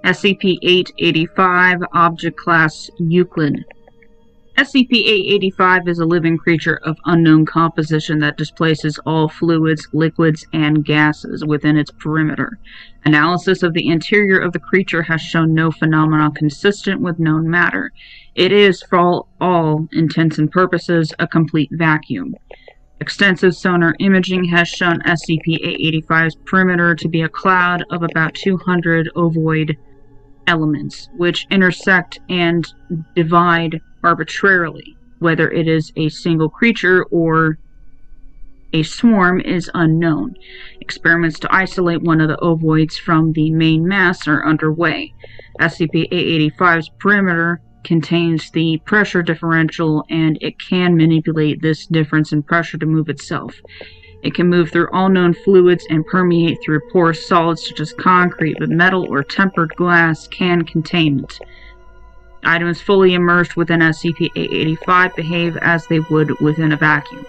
SCP-885, Object Class Euclid. SCP-885 is a living creature of unknown composition that displaces all fluids, liquids, and gases within its perimeter. Analysis of the interior of the creature has shown no phenomena consistent with known matter. It is, for all intents and purposes, a complete vacuum. Extensive sonar imaging has shown SCP-885's perimeter to be a cloud of about 200 ovoid elements, which intersect and divide arbitrarily. Whether it is a single creature or a swarm is unknown. Experiments to isolate one of the ovoids from the main mass are underway. SCP-885's perimeter contains the pressure differential, and it can manipulate this difference in pressure to move itself. It can move through all known fluids and permeate through porous solids such as concrete, but metal or tempered glass can contain it. Items fully immersed within SCP-885 behave as they would within a vacuum.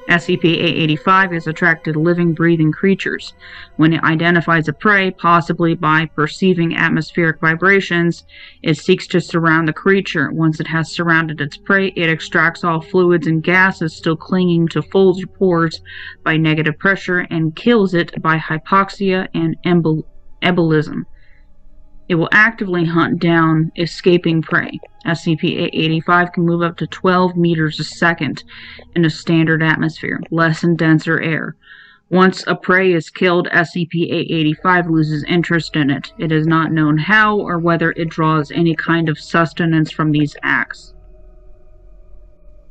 SCP-885 is attracted to living, breathing creatures. When it identifies a prey, possibly by perceiving atmospheric vibrations, it seeks to surround the creature. Once it has surrounded its prey, it extracts all fluids and gases still clinging to folds or pores by negative pressure and kills it by hypoxia and embolism. It will actively hunt down escaping prey. SCP-885 can move up to 12 meters a second in a standard atmosphere, less in denser air. Once a prey is killed, SCP-885 loses interest in it. It is not known how or whether it draws any kind of sustenance from these acts.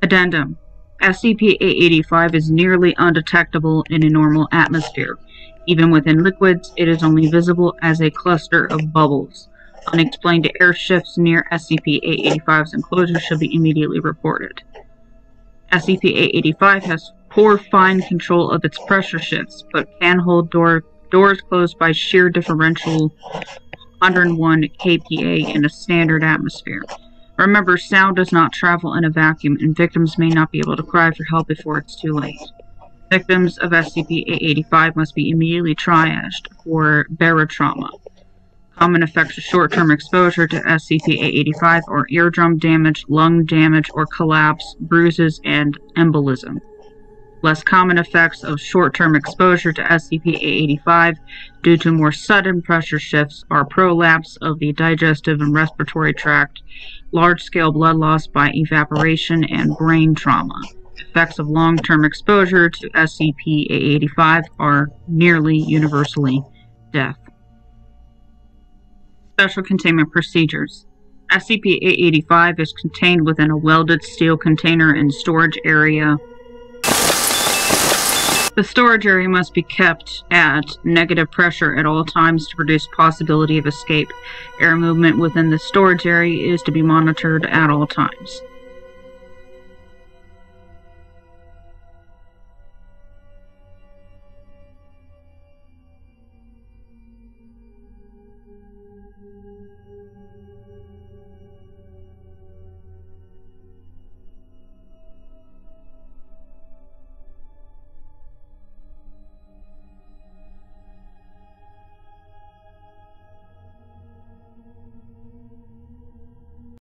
Addendum: SCP-885 is nearly undetectable in a normal atmosphere. Even within liquids, it is only visible as a cluster of bubbles. Unexplained air shifts near SCP-885's enclosure should be immediately reported. SCP-885 has poor fine control of its pressure shifts, but can hold doors closed by shear differential 101 kPa in a standard atmosphere. Remember, sound does not travel in a vacuum, and victims may not be able to cry for help before it's too late. Victims of SCP-885 must be immediately triaged for barotrauma. Common effects of short-term exposure to SCP-885 are eardrum damage, lung damage or collapse, bruises, and embolism. Less common effects of short-term exposure to SCP-885 due to more sudden pressure shifts are prolapse of the digestive and respiratory tract, large-scale blood loss by evaporation, and brain trauma. Effects of long-term exposure to SCP-885 are nearly universally death. Special Containment Procedures. SCP-885 is contained within a welded steel container and storage area. The storage area must be kept at negative pressure at all times to reduce possibility of escape. Air movement within the storage area is to be monitored at all times.